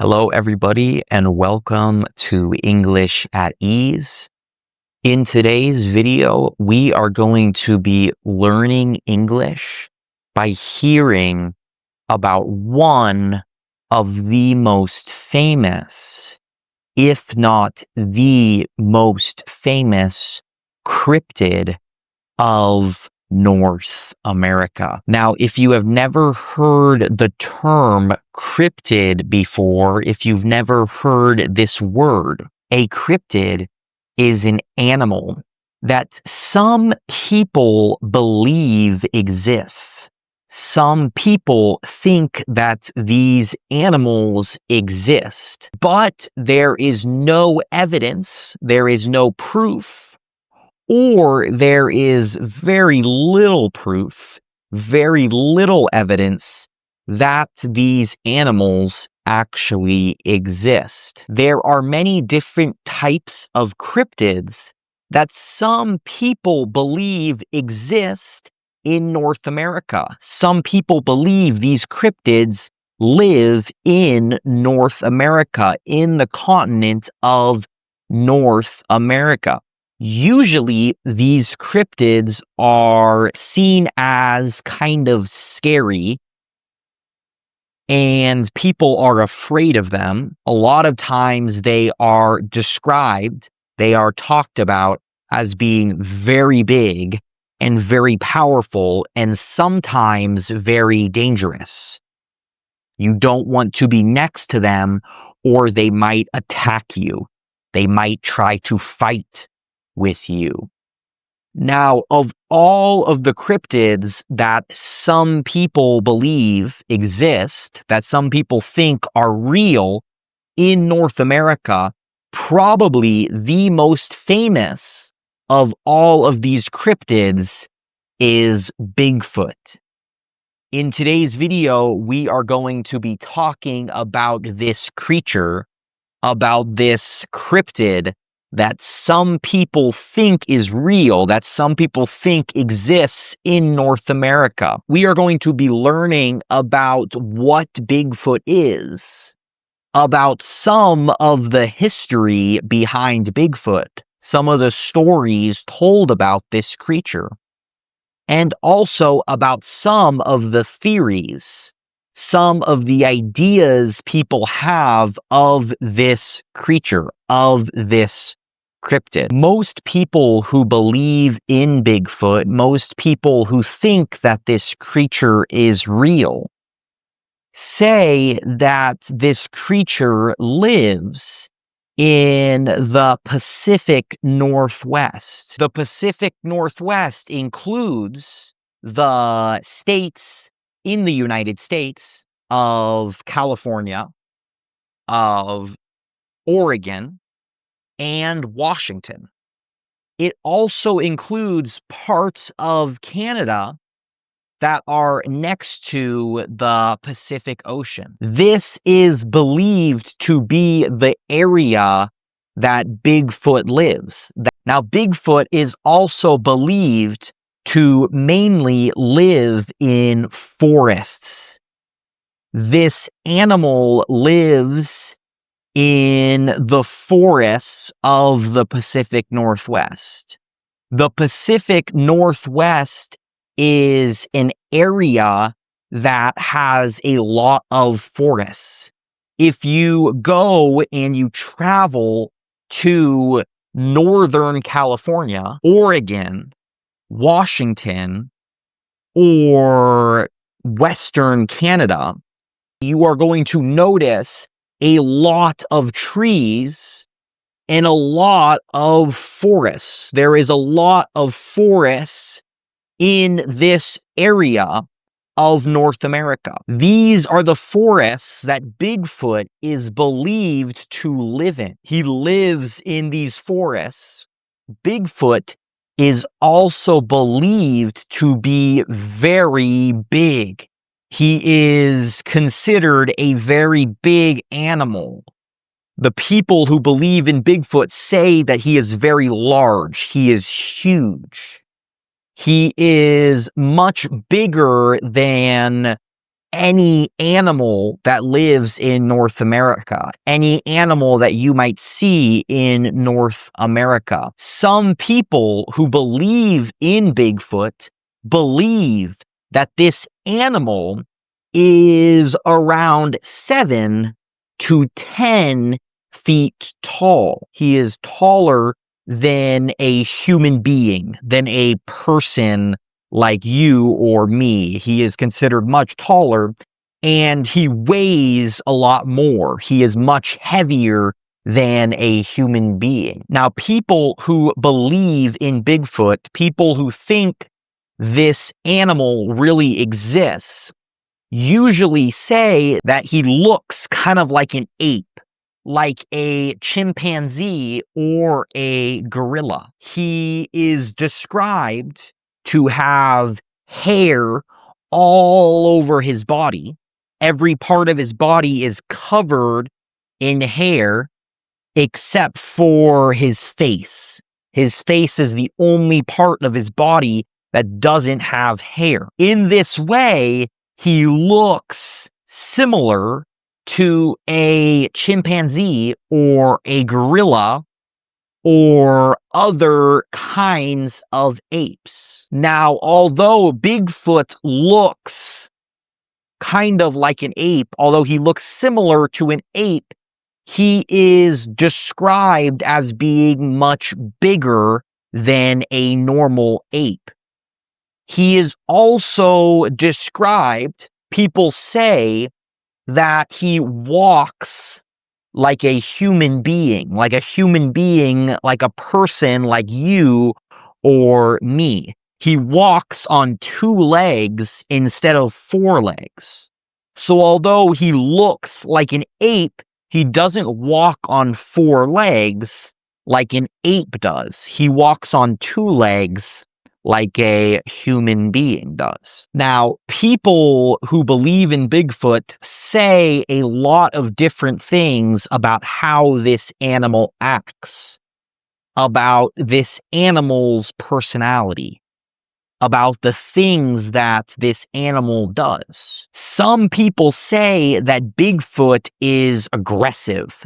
Hello, everybody, and welcome to English at Ease. In today's video, we are going to be learning English by hearing about one of the most famous, if not the most famous, cryptid of North America. Now, if you have never heard the term cryptid before, if you've never heard this word, a cryptid is an animal that some people believe exists. Some people think that these animals exist, but there is no evidence, there is no proof, or there is very little proof, very little evidence that these animals actually exist. There are many different types of cryptids that some people believe exist in North America. Some people believe these cryptids live in North America, in the continent of North America. Usually, these cryptids are seen as kind of scary, and people are afraid of them. A lot of times they are described, they are talked about as being very big and very powerful and sometimes very dangerous. You don't want to be next to them, or they might attack you. They might try to fight with you. Now, of all of the cryptids that some people believe exist, that some people think are real in North America, probably the most famous of all of these cryptids is Bigfoot. In today's video, we are going to be talking about this creature, about this cryptid that some people think is real, that some people think exists in North America. We are going to be learning about what Bigfoot is, about some of the history behind Bigfoot, some of the stories told about this creature, and also about some of the theories, some of the ideas people have of this creature, of this cryptid. Most people who believe in Bigfoot, most people who think that this creature is real, say that this creature lives in the Pacific Northwest. The Pacific Northwest includes the states in the United States of California, of Oregon, and Washington. It also includes parts of Canada that are next to the Pacific Ocean. This is believed to be the area that Bigfoot lives. Now, Bigfoot is also believed to mainly live in forests. This animal lives in the forests of the Pacific Northwest. The Pacific Northwest is an area that has a lot of forests. If you go and you travel to Northern California, Oregon, Washington, or Western Canada, you are going to notice a lot of trees and a lot of forests. There is a lot of forests in this area of North America. These are the forests that Bigfoot is believed to live in. He lives in these forests. Bigfoot is also believed to be very big. He is considered a very big animal. The people who believe in Bigfoot say that he is very large. He is huge. He is much bigger than any animal that lives in North America, any animal that you might see in North America. Some people who believe in Bigfoot believe that this animal is around 7 to 10 feet tall. He is taller than a human being, than a person like you or me. He is considered much taller, and he weighs a lot more. He is much heavier than a human being. Now, people who believe in Bigfoot, people who think this animal really exists, usually say that he looks kind of like an ape, like a chimpanzee or a gorilla. He is described to have hair all over his body. Every part of his body is covered in hair except for his face. His face is the only part of his body that doesn't have hair. In this way, he looks similar to a chimpanzee or a gorilla or other kinds of apes. Now, although Bigfoot looks kind of like an ape, although he looks similar to an ape, he is described as being much bigger than a normal ape. He is also described, people say, that he walks like a human being, like a person like you or me. He walks on 2 legs instead of 4 legs. So although he looks like an ape, he doesn't walk on 4 legs like an ape does. He walks on 2 legs like a human being does. Now, people who believe in Bigfoot say a lot of different things about how this animal acts, about this animal's personality, about the things that this animal does. Some people say that Bigfoot is aggressive,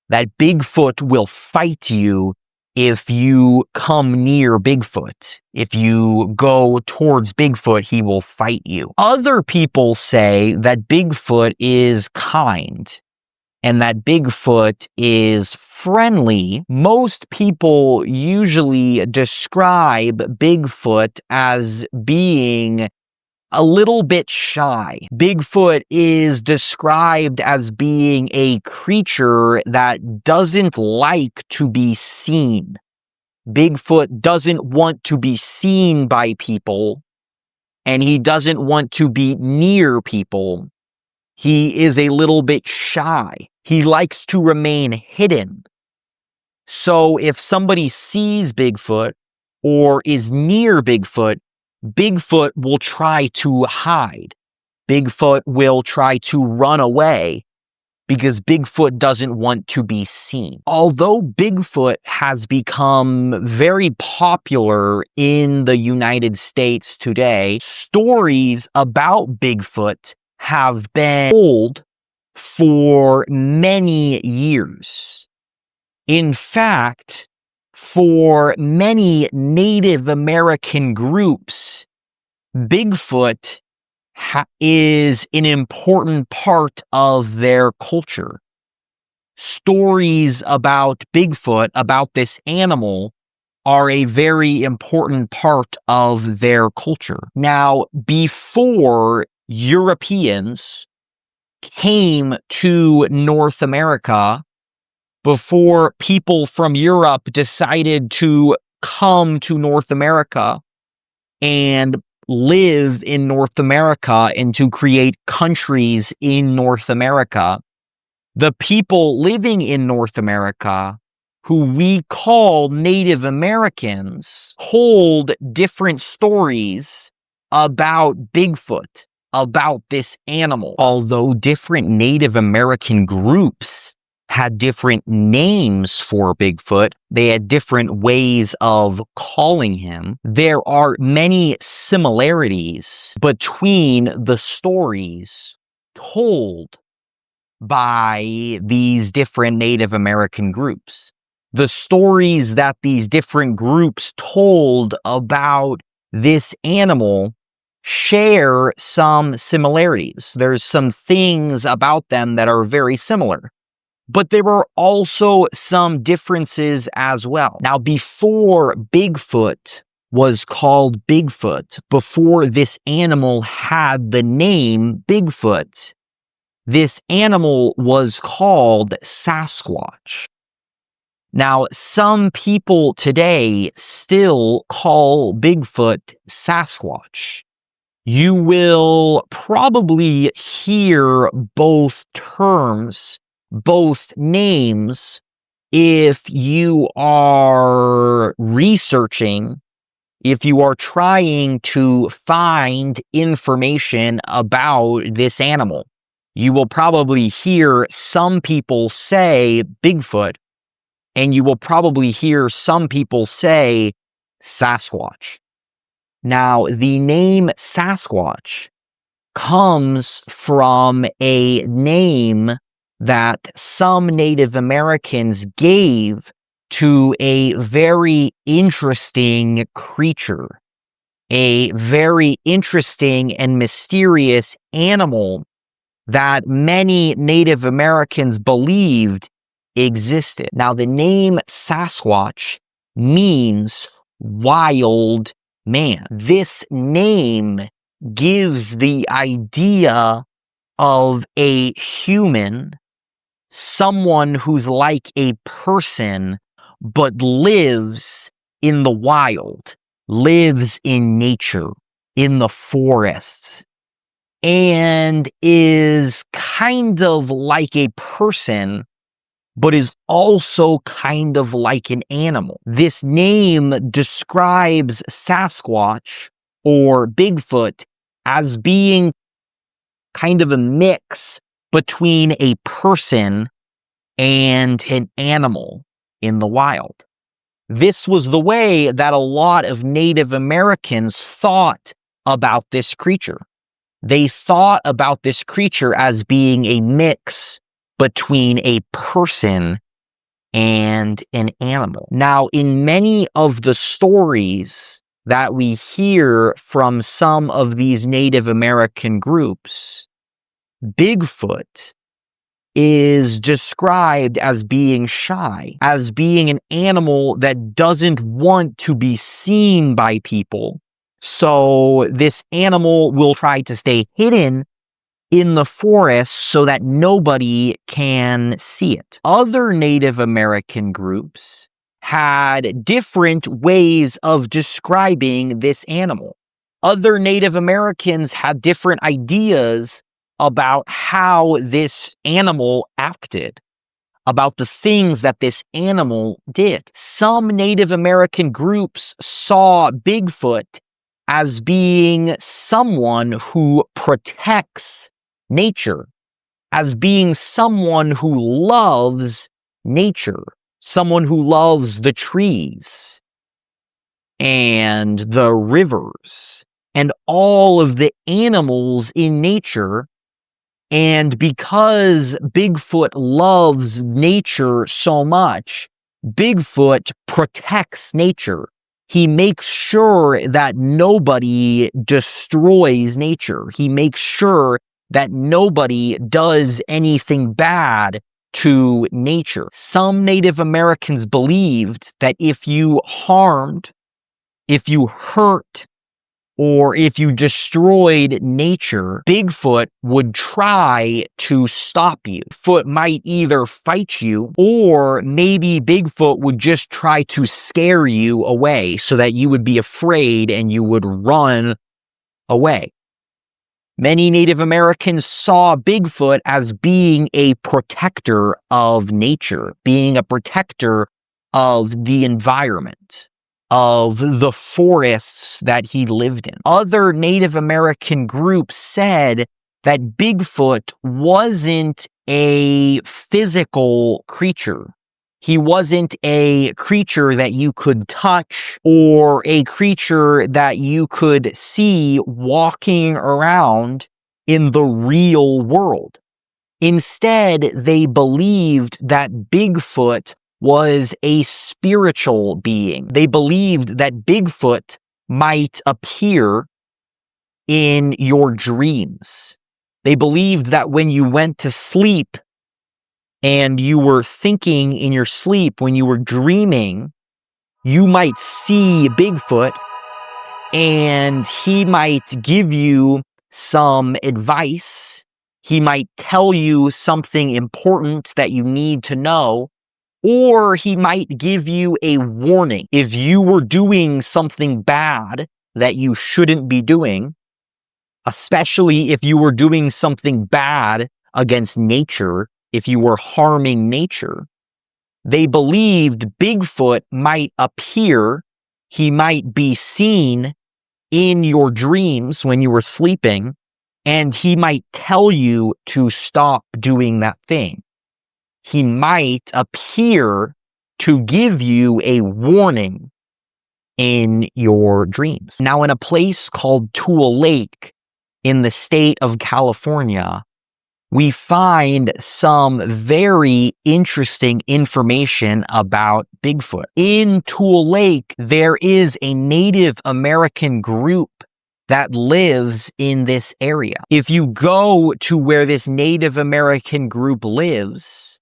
that Bigfoot will fight you if you come near Bigfoot. If you go towards Bigfoot, he will fight you. Other people say that Bigfoot is kind and that Bigfoot is friendly. Most people usually describe Bigfoot as being a little bit shy. Bigfoot is described as being a creature that doesn't like to be seen. Bigfoot doesn't want to be seen by people, and he doesn't want to be near people. He is a little bit shy. He likes to remain hidden. So if somebody sees Bigfoot or is near Bigfoot, Bigfoot will try to hide. Bigfoot will try to run away because Bigfoot doesn't want to be seen. Although Bigfoot has become very popular in the United States today, stories about Bigfoot have been told for many years. In fact, for many Native American groups, Bigfoot is an important part of their culture. Stories about Bigfoot, about this animal, are a very important part of their culture. Now, before Europeans came to North America, before people from Europe decided to come to North America and live in North America and to create countries in North America, the people living in North America, who we call Native Americans, hold different stories about Bigfoot, about this animal. Although different Native American groups had different names for Bigfoot. They had different ways of calling him. There are many similarities between the stories told by these different Native American groups. The stories that these different groups told about this animal share some similarities. There's some things about them that are very similar. But there are also some differences as well. Now, before Bigfoot was called Bigfoot, before this animal had the name Bigfoot, this animal was called Sasquatch. Now, some people today still call Bigfoot Sasquatch. You will probably hear both terms, both names, if you are researching, if you are trying to find information about this animal. You will probably hear some people say Bigfoot, and you will probably hear some people say Sasquatch. Now, the name Sasquatch comes from a name that some Native Americans gave to a very interesting creature, a very interesting and mysterious animal that many Native Americans believed existed. Now, the name Sasquatch means wild man. This name gives the idea of a human, someone who's like a person, but lives in the wild, lives in nature, in the forests, and is kind of like a person, but is also kind of like an animal. This name describes Sasquatch or Bigfoot as being kind of a mix between a person and an animal in the wild. This was the way that a lot of Native Americans thought about this creature. They thought about this creature as being a mix between a person and an animal. Now, in many of the stories that we hear from some of these Native American groups, Bigfoot is described as being shy, as being an animal that doesn't want to be seen by people. So this animal will try to stay hidden in the forest so that nobody can see it. Other Native American groups had different ways of describing this animal. Other Native Americans had different ideas about how this animal acted, about the things that this animal did. Some Native American groups saw Bigfoot as being someone who protects nature, as being someone who loves nature, someone who loves the trees and the rivers and all of the animals in nature. And because Bigfoot loves nature so much, Bigfoot protects nature. He makes sure that nobody destroys nature. He makes sure that nobody does anything bad to nature. Some Native Americans believed that if you harmed, if you hurt, or if you destroyed nature, Bigfoot would try to stop you. Bigfoot might either fight you, or maybe Bigfoot would just try to scare you away so that you would be afraid and you would run away. Many Native Americans saw Bigfoot as being a protector of nature, being a protector of the environment, of the forests that he lived in. Other Native American groups said that Bigfoot wasn't a physical creature. He wasn't a creature that you could touch or a creature that you could see walking around in the real world. Instead, they believed that Bigfoot was a spiritual being. They believed that Bigfoot might appear in your dreams. They believed that when you went to sleep and you were thinking in your sleep, when you were dreaming, you might see Bigfoot and he might give you some advice. He might tell you something important that you need to know, or he might give you a warning. If you were doing something bad that you shouldn't be doing, especially if you were doing something bad against nature, if you were harming nature, they believed Bigfoot might appear, he might be seen in your dreams when you were sleeping, and he might tell you to stop doing that thing. He might appear to give you a warning in your dreams. Now, in a place called Tule Lake in the state of California, we find some very interesting information about Bigfoot. In Tule Lake, there is a Native American group that lives in this area. If you go to where this Native American group lives,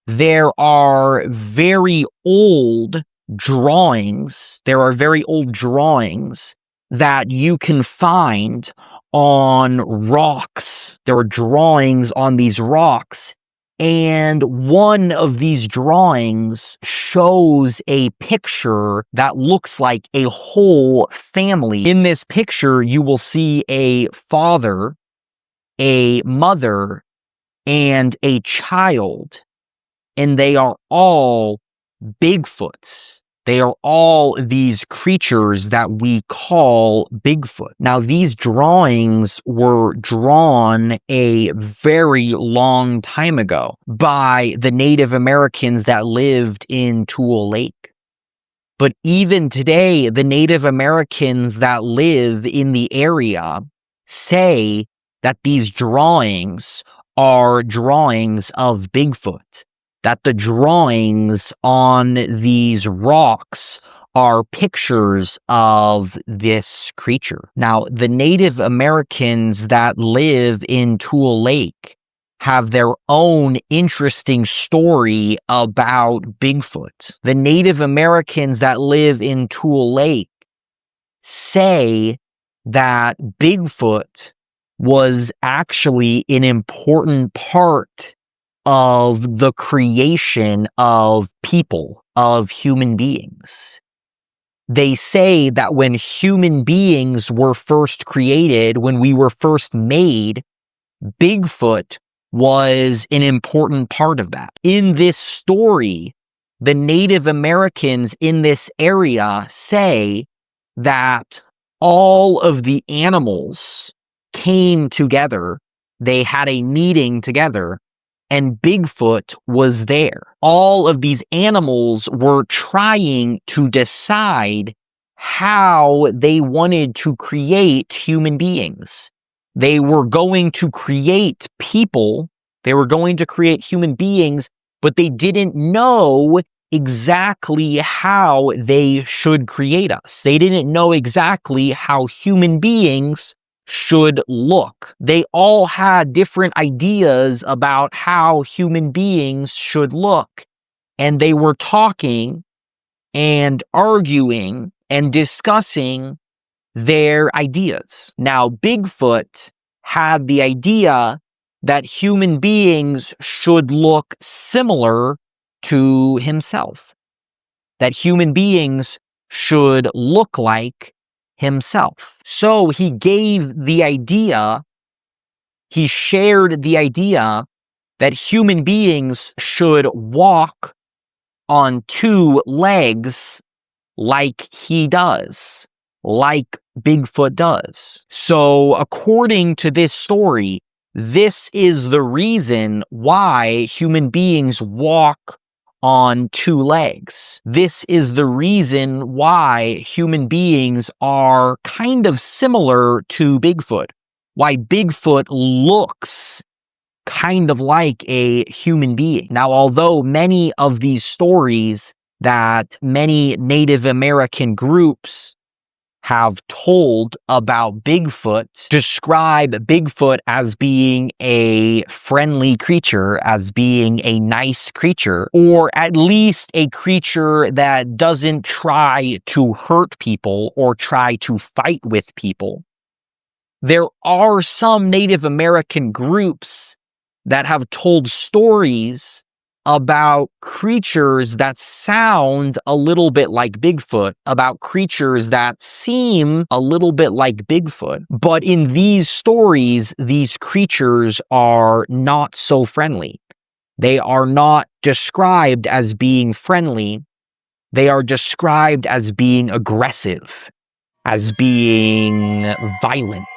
there are very old drawings. There are very old drawings that you can find on rocks. There are drawings on these rocks, and one of these drawings shows a picture that looks like a whole family. In this picture, you will see a father, a mother, and a child, and they are all Bigfoots. They are all these creatures that we call Bigfoot. Now, these drawings were drawn a very long time ago by the Native Americans that lived in Tule Lake. But even today, the Native Americans that live in the area say that these drawings are drawings of Bigfoot, that the drawings on these rocks are pictures of this creature. Now, the Native Americans that live in Tule Lake have their own interesting story about Bigfoot. The Native Americans that live in Tule Lake say that Bigfoot was actually an important part of the creation of people, of human beings. They say that when human beings were first created, when we were first made, Bigfoot was an important part of that. In this story, the Native Americans in this area say that all of the animals came together, they had a meeting together, and Bigfoot was there. All of these animals were trying to decide how they wanted to create human beings. They were going to create people, they were going to create human beings, but they didn't know exactly how they should create us. They didn't know exactly how human beings should look. They all had different ideas about how human beings should look, and they were talking and arguing and discussing their ideas. Now, Bigfoot had the idea that human beings should look similar to himself, that human beings should look like himself. So he gave the idea, he shared the idea that human beings should walk on two legs like he does, like Bigfoot does. So according to this story, This is the reason why human beings walk on two legs. This is the reason why human beings are kind of similar to Bigfoot. Why Bigfoot looks kind of like a human being. Now, although many of these stories that many Native American groups have told about Bigfoot describe Bigfoot as being a friendly creature, as being a nice creature, or at least a creature that doesn't try to hurt people or try to fight with people. There are some Native American groups that have told stories about creatures that sound a little bit like Bigfoot, about creatures that seem a little bit like Bigfoot. But in these stories, these creatures are not so friendly. They are not described as being friendly. They are described as being aggressive, as being violent,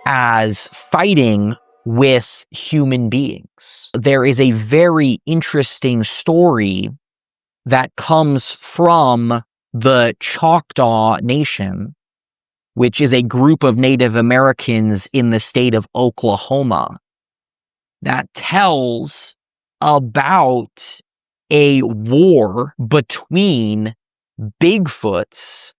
as fighting with human beings. There is a very interesting story that comes from the Choctaw Nation, which is a group of Native Americans in the state of Oklahoma, that tells about a war between Bigfoots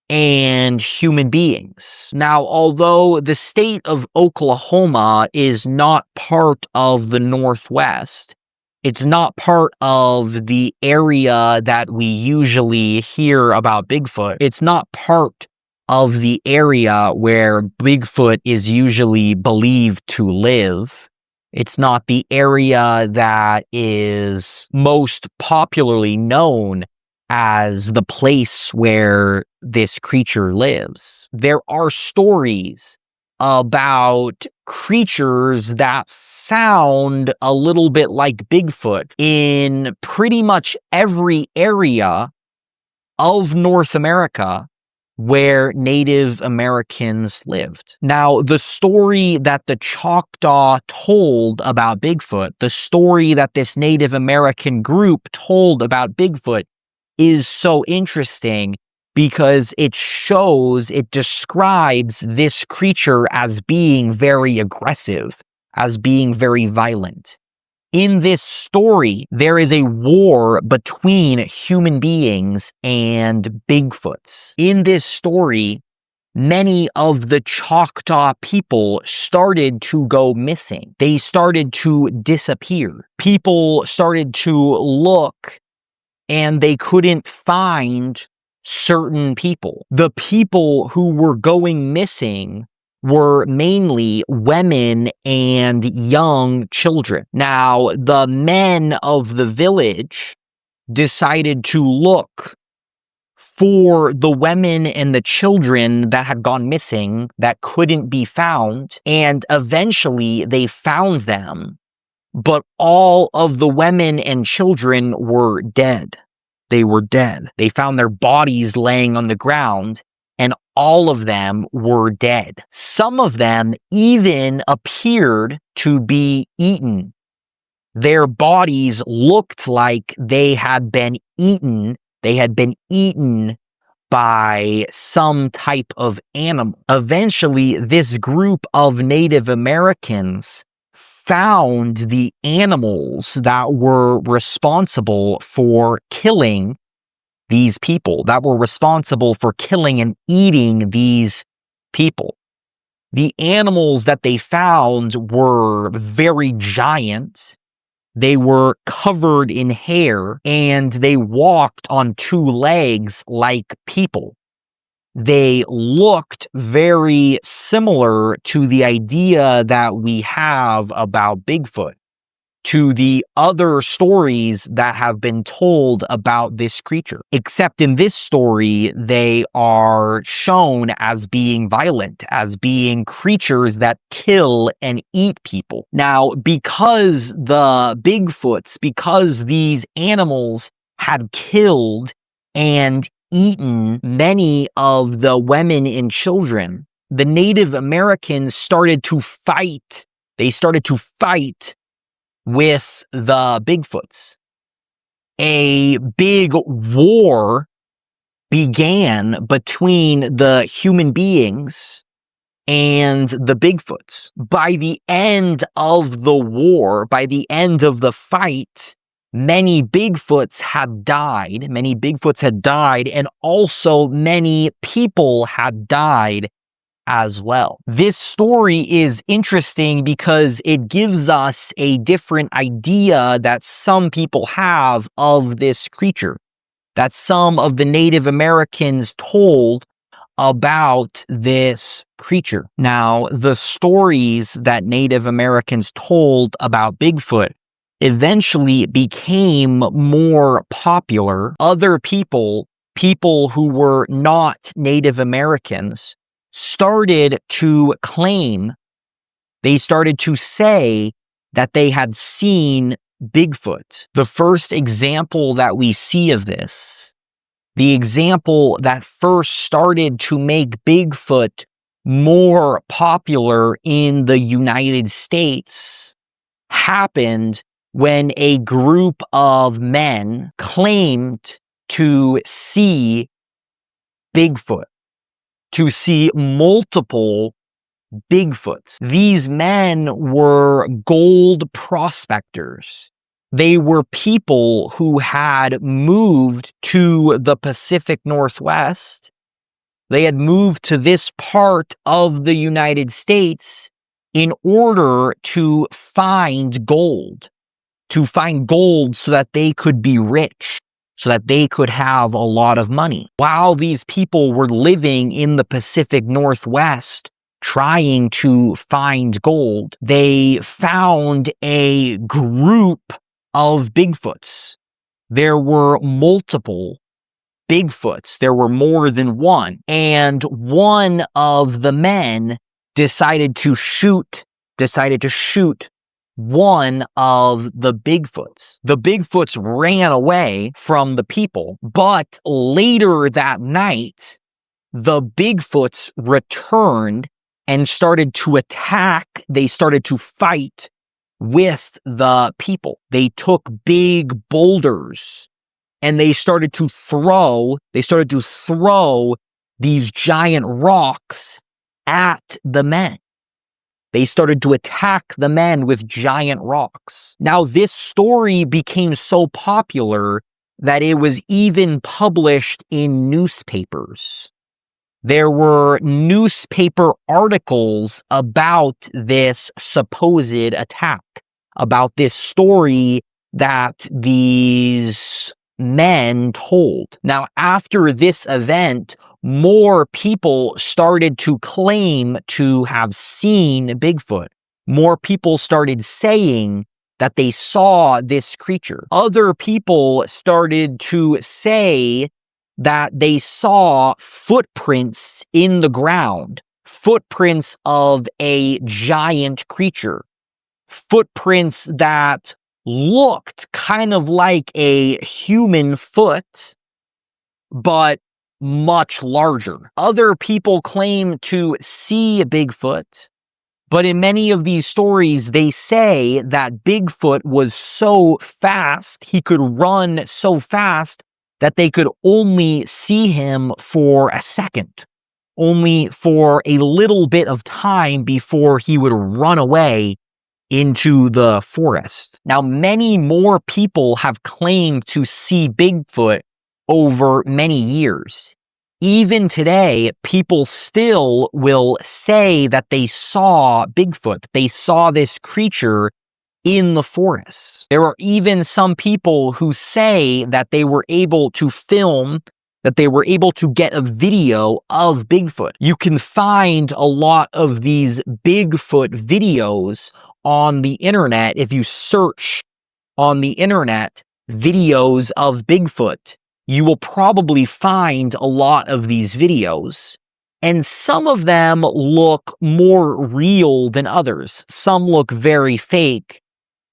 and human beings. Now, although the state of Oklahoma is not part of the Northwest, it's not part of the area that we usually hear about Bigfoot. It's not part of the area where Bigfoot is usually believed to live. It's not the area that is most popularly known as the place where this creature lives. There are stories about creatures that sound a little bit like Bigfoot in pretty much every area of North America where Native Americans lived. Now, the story that the Choctaw told about Bigfoot, the story that this Native American group told about Bigfoot, is so interesting because it describes this creature as being very aggressive, as being very violent. In this story, there is a war between human beings and Bigfoots. In this story, many of the Choctaw people started to go missing. They started to disappear. People started to look and they couldn't find certain people. The people who were going missing were mainly women and young children. Now, the men of the village decided to look for the women and the children that had gone missing, that couldn't be found, and eventually they found them. But all of the women and children were dead. They were dead. They found their bodies laying on the ground, and all of them were dead. Some of them even appeared to be eaten. Their bodies looked like they had been eaten. They had been eaten by some type of animal. Eventually, this group of Native Americans found the animals that were responsible for killing these people, that were responsible for killing and eating these people. The animals that they found were very giant. They were covered in hair, and they walked on two legs like people. They looked very similar to the idea that we have about Bigfoot, to the other stories that have been told about this creature. Except in this story, they are shown as being violent, as being creatures that kill and eat people. Now, because these animals had killed and eaten many of the women and children, the Native Americans started to fight. They started to fight with the Bigfoots. A big war began between the human beings and the Bigfoots. By the end of the war, by the end of the fight, many Bigfoots had died. Many Bigfoots had died, and also many people had died as well. This story is interesting because it gives us a different idea that some people have of this creature, that some of the Native Americans told about this creature. Now, the stories that Native Americans told about Bigfoot eventually became more popular. Other people who were not Native Americans, started to claim, they started to say that they had seen Bigfoot. The first example that we see of this, the example that first started to make Bigfoot more popular in the United States, happened when a group of men claimed to see Bigfoot, to see multiple Bigfoots. These men were gold prospectors. They were people who had moved to the Pacific Northwest. They had moved to this part of the United States in order to find gold so that they could be rich, so that they could have a lot of money. While these people were living in the Pacific Northwest trying to find gold, they found a group of Bigfoots. There were multiple Bigfoots. There were more than one. And one of the men decided to shoot one of the Bigfoots. The Bigfoots ran away from the people, but later that night, the Bigfoots returned and started to attack. They started to fight with the people. They took big boulders and they started to throw these giant rocks at the men. They started to attack the men with giant rocks. Now, this story became so popular that it was even published in newspapers. There were newspaper articles about this supposed attack, about this story that these men told. Now, after this event, more people started to claim to have seen Bigfoot. More people started saying that they saw this creature. Other people started to say that they saw footprints in the ground, footprints of a giant creature, footprints that looked kind of like a human foot, but much larger. Other people claim to see Bigfoot, but in many of these stories, they say that Bigfoot was so fast, he could run so fast that they could only see him for a second, only for a little bit of time before he would run away into the forest. Now, many more people have claimed to see Bigfoot over many years. Even today, people still will say that they saw Bigfoot. They saw this creature in the forest. There are even some people who say that they were able to film, that they were able to get a video of Bigfoot. You can find a lot of these Bigfoot videos on the internet. If you search on the internet videos of Bigfoot, you will probably find a lot of these videos. And some of them look more real than others. Some look very fake,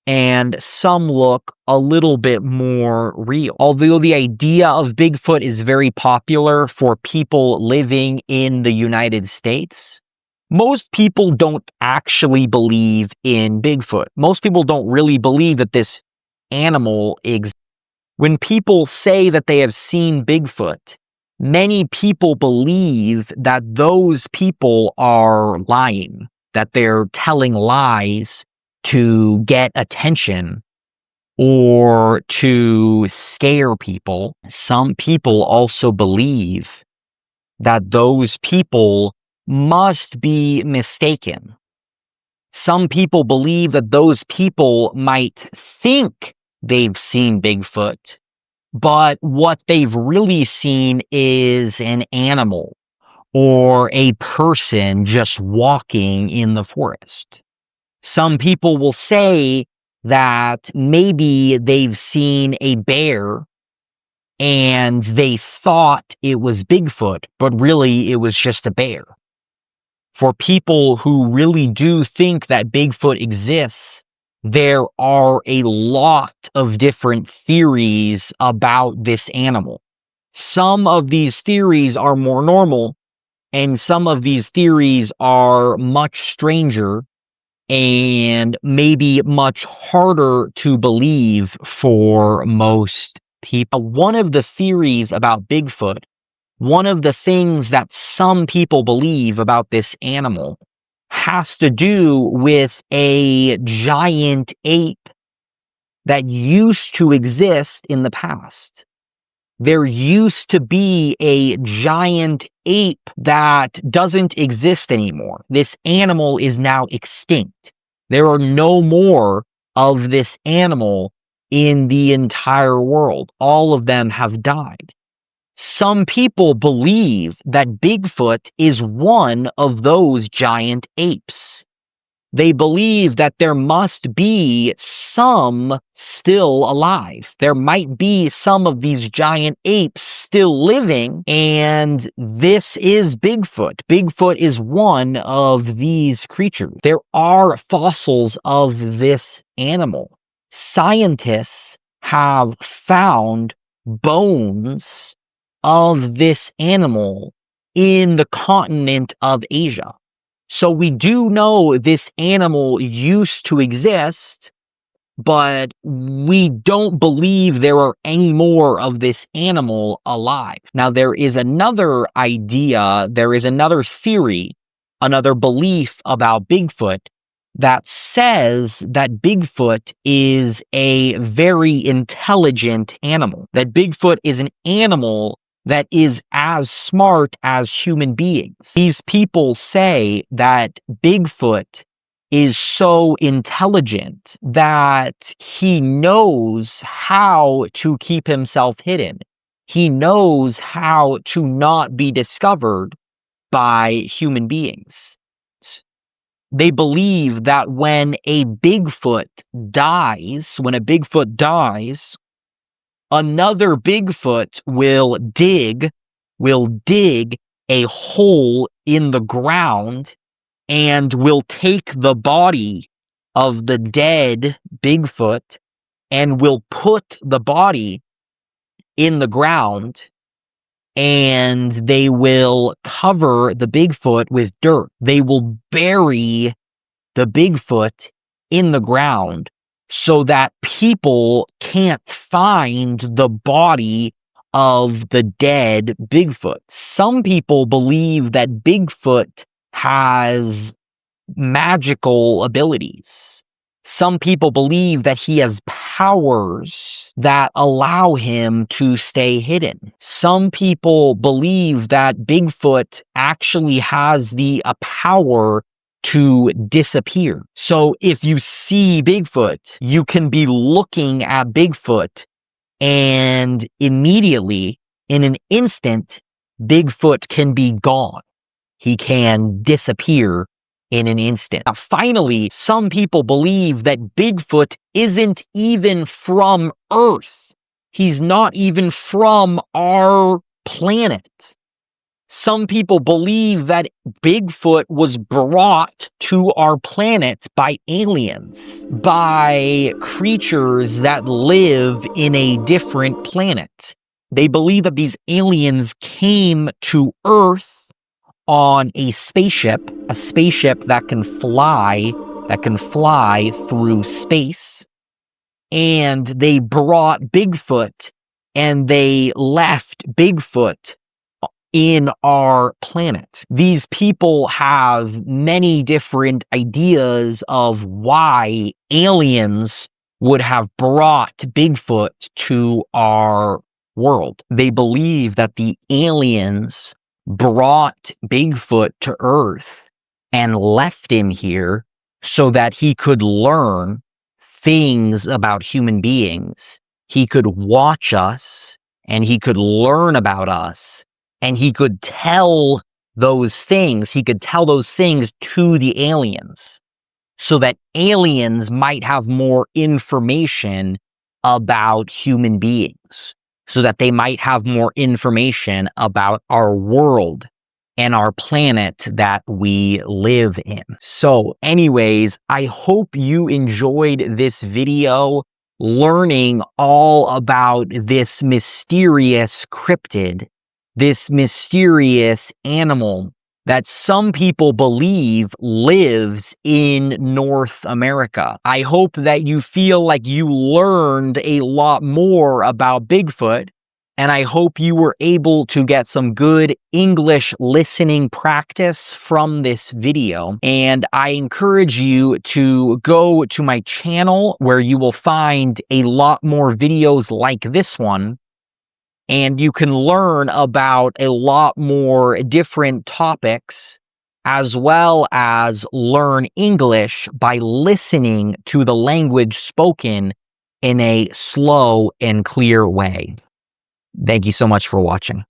and some look a little bit more real. Although the idea of Bigfoot is very popular for people living in the United States, Most people don't actually believe in Bigfoot. Most people don't really believe that this animal exists. When people say that they have seen Bigfoot, many people believe that those people are lying, that they're telling lies to get attention or to scare people. Some people also believe that those people must be mistaken. Some people believe that those people might think they've seen Bigfoot, but what they've really seen is an animal or a person just walking in the forest. Some people will say that maybe they've seen a bear and they thought it was Bigfoot, but really it was just a bear. For people who really do think that Bigfoot exists, there are a lot of different theories about this animal. Some of these theories are more normal, and some of these theories are much stranger and maybe much harder to believe for most people. One of the theories about Bigfoot, one of the things that some people believe about this animal, has to do with a giant ape that used to exist in the past. There used to be a giant ape that doesn't exist anymore. This animal is now extinct. There are no more of this animal in the entire world. All of them have died. Some people believe that Bigfoot is one of those giant apes. They believe that there must be some still alive. There might be some of these giant apes still living, and this is Bigfoot. Bigfoot is one of these creatures. There are fossils of this animal. Scientists have found bones of this animal in the continent of Asia. So we do know this animal used to exist, but we don't believe there are any more of this animal alive. Now, there is another idea, there is another theory, another belief about Bigfoot that says that Bigfoot is a very intelligent animal, that Bigfoot is an animal that is as smart as human beings. These people say that Bigfoot is so intelligent that he knows how to keep himself hidden. He knows how to not be discovered by human beings. They believe that when a Bigfoot dies, another Bigfoot will dig a hole in the ground and will take the body of the dead Bigfoot and will put the body in the ground, and they will cover the Bigfoot with dirt. They will bury the Bigfoot in the ground so that people can't find the body of the dead Bigfoot. Some people believe that Bigfoot has magical abilities. Some people believe that he has powers that allow him to stay hidden. Some people believe that Bigfoot actually has the power to disappear. So if you see Bigfoot, you can be looking at Bigfoot and immediately, in an instant, Bigfoot can be gone. He can disappear in an instant. Now, finally, some people believe that Bigfoot isn't even from Earth. He's not even from our planet. Some people believe that Bigfoot was brought to our planet by aliens, by creatures that live in a different planet. They believe that these aliens came to Earth on a spaceship that can fly through space, and they brought Bigfoot and they left Bigfoot in our planet. These people have many different ideas of why aliens would have brought Bigfoot to our world. They believe that the aliens brought Bigfoot to Earth and left him here so that he could learn things about human beings. He could watch us and he could learn about us, and he could tell those things. He could tell those things to the aliens so that aliens might have more information about human beings, so that they might have more information about our world and our planet that we live in. So anyways, I hope you enjoyed this video learning all about this mysterious cryptid, this mysterious animal that some people believe lives in North America. I hope that you feel like you learned a lot more about Bigfoot, and I hope you were able to get some good English listening practice from this video. And I encourage you to go to my channel where you will find a lot more videos like this one, and you can learn about a lot more different topics, as well as learn English by listening to the language spoken in a slow and clear way. Thank you so much for watching.